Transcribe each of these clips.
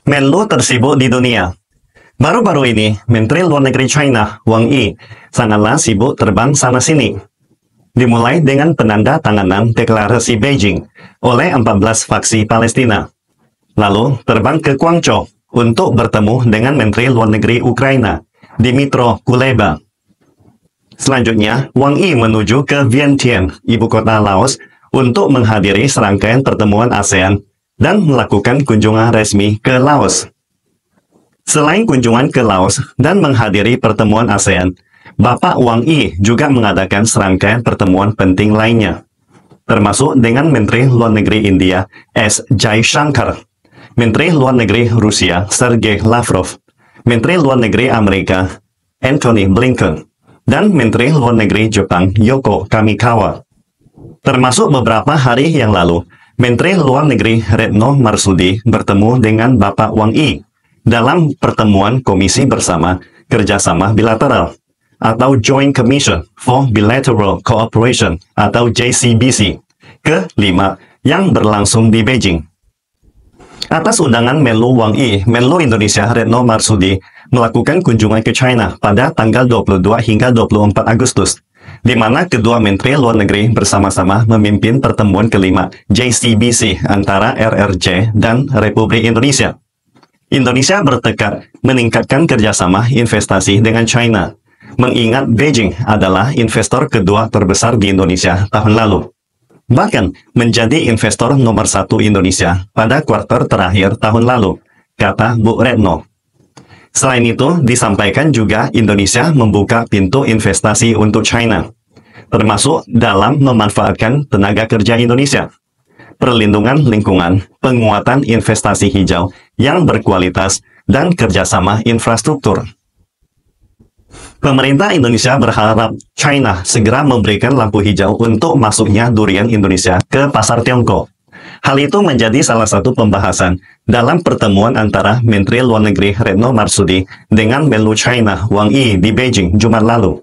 Menlu tersibuk di dunia. Baru-baru ini, Menteri Luar Negeri China, Wang Yi, sangatlah sibuk terbang sana-sini. Dimulai dengan penandatanganan deklarasi Beijing oleh 14 faksi Palestina. Lalu terbang ke Guangzhou untuk bertemu dengan Menteri Luar Negeri Ukraina, Dmytro Kuleba. Selanjutnya, Wang Yi menuju ke Vientiane, ibu kota Laos, untuk menghadiri serangkaian pertemuan ASEAN dan melakukan kunjungan resmi ke Laos. Selain kunjungan ke Laos dan menghadiri pertemuan ASEAN, Bapak Wang Yi juga mengadakan serangkaian pertemuan penting lainnya, termasuk dengan Menteri Luar Negeri India, S. Jaishankar, Menteri Luar Negeri Rusia, Sergei Lavrov, Menteri Luar Negeri Amerika, Antony Blinken, dan Menteri Luar Negeri Jepang, Yoko Kamikawa. Termasuk beberapa hari yang lalu, Menteri Luar Negeri Retno Marsudi bertemu dengan Bapak Wang Yi dalam pertemuan Komisi Bersama Kerjasama Bilateral atau Joint Commission for Bilateral Cooperation atau JCBC ke-5 yang berlangsung di Beijing. Atas undangan Menlu Wang Yi, Menlu Indonesia Retno Marsudi melakukan kunjungan ke China pada tanggal 22 hingga 24 Agustus, di mana kedua Menteri Luar Negeri bersama-sama memimpin pertemuan ke-5 JCBC antara RRC dan Republik Indonesia. Indonesia bertekad meningkatkan kerjasama investasi dengan China, mengingat Beijing adalah investor kedua terbesar di Indonesia tahun lalu. Bahkan menjadi investor nomor 1 Indonesia pada kuartal terakhir tahun lalu, kata Bu Retno. Selain itu, disampaikan juga Indonesia membuka pintu investasi untuk China, termasuk dalam memanfaatkan tenaga kerja Indonesia, perlindungan lingkungan, penguatan investasi hijau yang berkualitas, dan kerjasama infrastruktur. Pemerintah Indonesia berharap China segera memberikan lampu hijau untuk masuknya durian Indonesia ke pasar Tiongkok. Hal itu menjadi salah satu pembahasan dalam pertemuan antara Menteri Luar Negeri Retno Marsudi dengan Menlu China Wang Yi di Beijing Jumat lalu.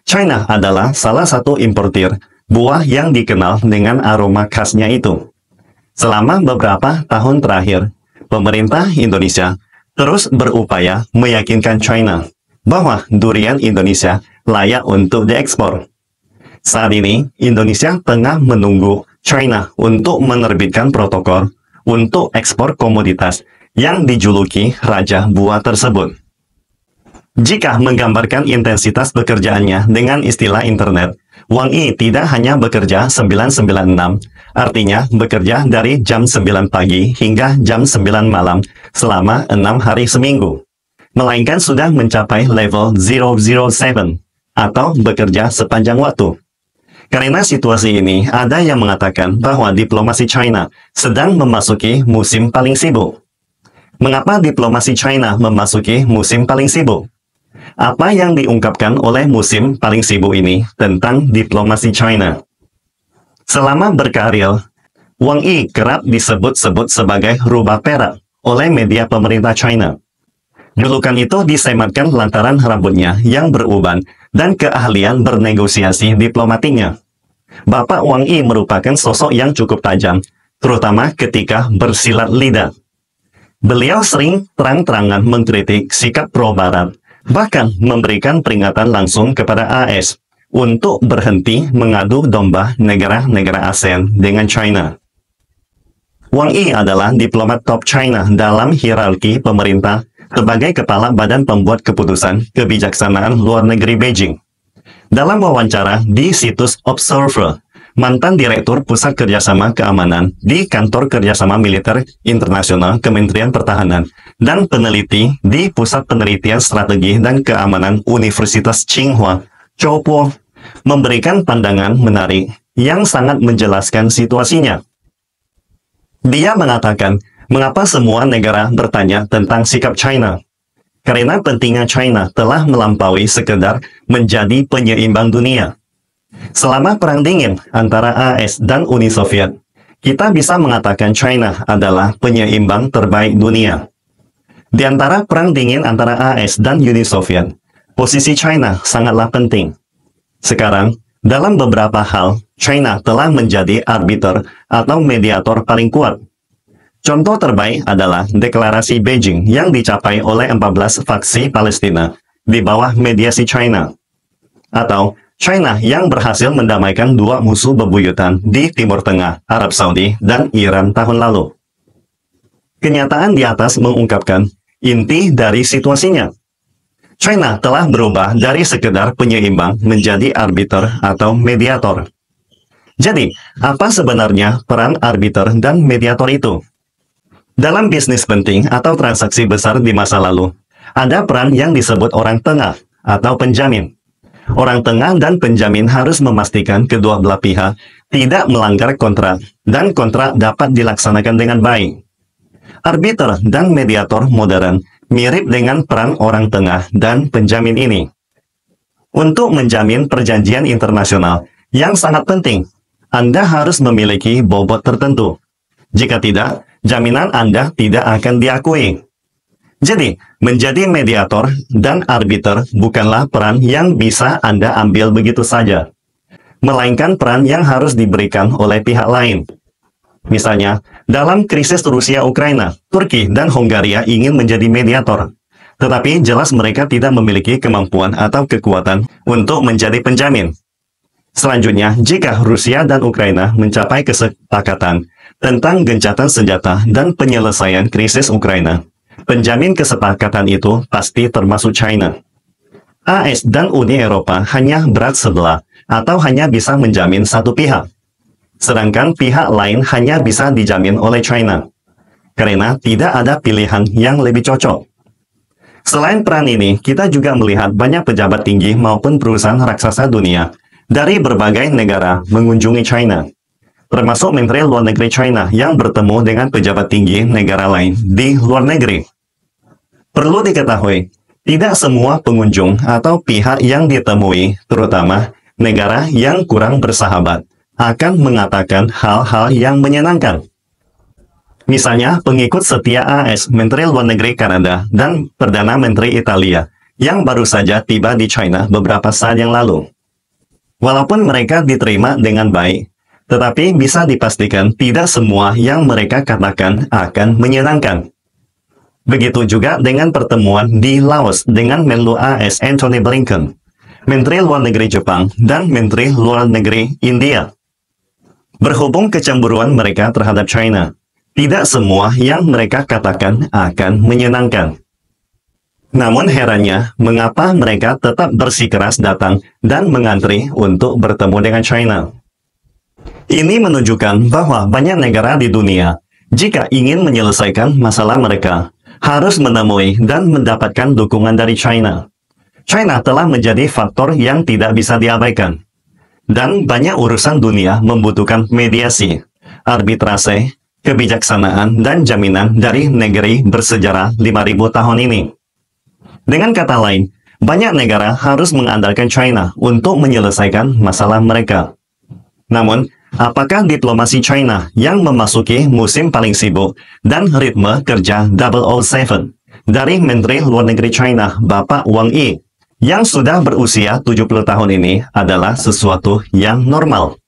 China adalah salah satu importir buah yang dikenal dengan aroma khasnya itu. Selama beberapa tahun terakhir, pemerintah Indonesia terus berupaya meyakinkan China bahwa durian Indonesia layak untuk diekspor. Saat ini, Indonesia tengah menunggu China untuk menerbitkan protokol untuk ekspor komoditas yang dijuluki Raja Buah tersebut. Jika menggambarkan intensitas pekerjaannya dengan istilah internet, Wang Yi tidak hanya bekerja 996, artinya bekerja dari jam 9 pagi hingga jam 9 malam selama 6 hari seminggu, melainkan sudah mencapai level 007 atau bekerja sepanjang waktu. Karena situasi ini, ada yang mengatakan bahwa diplomasi China sedang memasuki musim paling sibuk. Mengapa diplomasi China memasuki musim paling sibuk? Apa yang diungkapkan oleh musim paling sibuk ini tentang diplomasi China? Selama berkarir, Wang Yi kerap disebut-sebut sebagai rubah perak oleh media pemerintah China. Julukan itu disematkan lantaran rambutnya yang beruban dan keahlian bernegosiasi diplomatiknya. Bapak Wang Yi merupakan sosok yang cukup tajam, terutama ketika bersilat lidah. Beliau sering terang-terangan mengkritik sikap pro-Barat, bahkan memberikan peringatan langsung kepada AS untuk berhenti mengadu domba negara-negara ASEAN dengan China. Wang Yi adalah diplomat top China dalam hierarki pemerintah sebagai kepala Badan Pembuat Keputusan Kebijaksanaan Luar Negeri Beijing. Dalam wawancara di situs Observer, mantan Direktur Pusat Kerjasama Keamanan di Kantor Kerjasama Militer Internasional Kementerian Pertahanan dan peneliti di Pusat Penelitian Strategi dan Keamanan Universitas Tsinghua, Zhou Po, memberikan pandangan menarik yang sangat menjelaskan situasinya. Dia mengatakan, mengapa semua negara bertanya tentang sikap China? Karena pentingnya China telah melampaui sekedar menjadi penyeimbang dunia. Selama Perang Dingin antara AS dan Uni Soviet, kita bisa mengatakan China adalah penyeimbang terbaik dunia. Di antara Perang Dingin antara AS dan Uni Soviet, posisi China sangatlah penting. Sekarang, dalam beberapa hal, China telah menjadi arbiter atau mediator paling kuat. Contoh terbaik adalah deklarasi Beijing yang dicapai oleh 14 faksi Palestina di bawah mediasi China. Atau China yang berhasil mendamaikan dua musuh bebuyutan di Timur Tengah, Arab Saudi, dan Iran tahun lalu. Kenyataan di atas mengungkapkan inti dari situasinya. China telah berubah dari sekedar penyeimbang menjadi arbiter atau mediator. Jadi, apa sebenarnya peran arbiter dan mediator itu? Dalam bisnis penting atau transaksi besar di masa lalu, ada peran yang disebut orang tengah atau penjamin. Orang tengah dan penjamin harus memastikan kedua belah pihak tidak melanggar kontrak dan kontrak dapat dilaksanakan dengan baik. Arbiter dan mediator modern mirip dengan peran orang tengah dan penjamin ini. Untuk menjamin perjanjian internasional yang sangat penting, Anda harus memiliki bobot tertentu. Jika tidak, jaminan Anda tidak akan diakui. Jadi, menjadi mediator dan arbiter bukanlah peran yang bisa Anda ambil begitu saja, melainkan peran yang harus diberikan oleh pihak lain. Misalnya, dalam krisis Rusia-Ukraina, Turki dan Hongaria ingin menjadi mediator, tetapi jelas mereka tidak memiliki kemampuan atau kekuatan untuk menjadi penjamin. Selanjutnya, jika Rusia dan Ukraina mencapai kesepakatan tentang gencatan senjata dan penyelesaian krisis Ukraina, penjamin kesepakatan itu pasti termasuk China. AS dan Uni Eropa hanya berat sebelah atau hanya bisa menjamin satu pihak, sedangkan pihak lain hanya bisa dijamin oleh China, karena tidak ada pilihan yang lebih cocok. Selain peran ini, kita juga melihat banyak pejabat tinggi maupun perusahaan raksasa dunia dari berbagai negara mengunjungi China, termasuk Menteri Luar Negeri China yang bertemu dengan pejabat tinggi negara lain di luar negeri. Perlu diketahui, tidak semua pengunjung atau pihak yang ditemui, terutama negara yang kurang bersahabat, akan mengatakan hal-hal yang menyenangkan. Misalnya, pengikut setia AS, Menteri Luar Negeri Kanada, dan Perdana Menteri Italia, yang baru saja tiba di China beberapa saat yang lalu. Walaupun mereka diterima dengan baik, tetapi bisa dipastikan tidak semua yang mereka katakan akan menyenangkan. Begitu juga dengan pertemuan di Laos dengan Menlu AS Antony Blinken, Menteri Luar Negeri Jepang, dan Menteri Luar Negeri India. Berhubung kecemburuan mereka terhadap China, tidak semua yang mereka katakan akan menyenangkan. Namun herannya, mengapa mereka tetap bersikeras datang dan mengantri untuk bertemu dengan China? Ini menunjukkan bahwa banyak negara di dunia, jika ingin menyelesaikan masalah mereka, harus menemui dan mendapatkan dukungan dari China. China telah menjadi faktor yang tidak bisa diabaikan. Dan banyak urusan dunia membutuhkan mediasi, arbitrase, kebijaksanaan, dan jaminan dari negeri bersejarah 5.000 tahun ini. Dengan kata lain, banyak negara harus mengandalkan China untuk menyelesaikan masalah mereka. Namun, apakah diplomasi China yang memasuki musim paling sibuk dan ritme kerja 007 dari Menteri Luar Negeri China, Bapak Wang Yi, yang sudah berusia 70 tahun ini adalah sesuatu yang normal?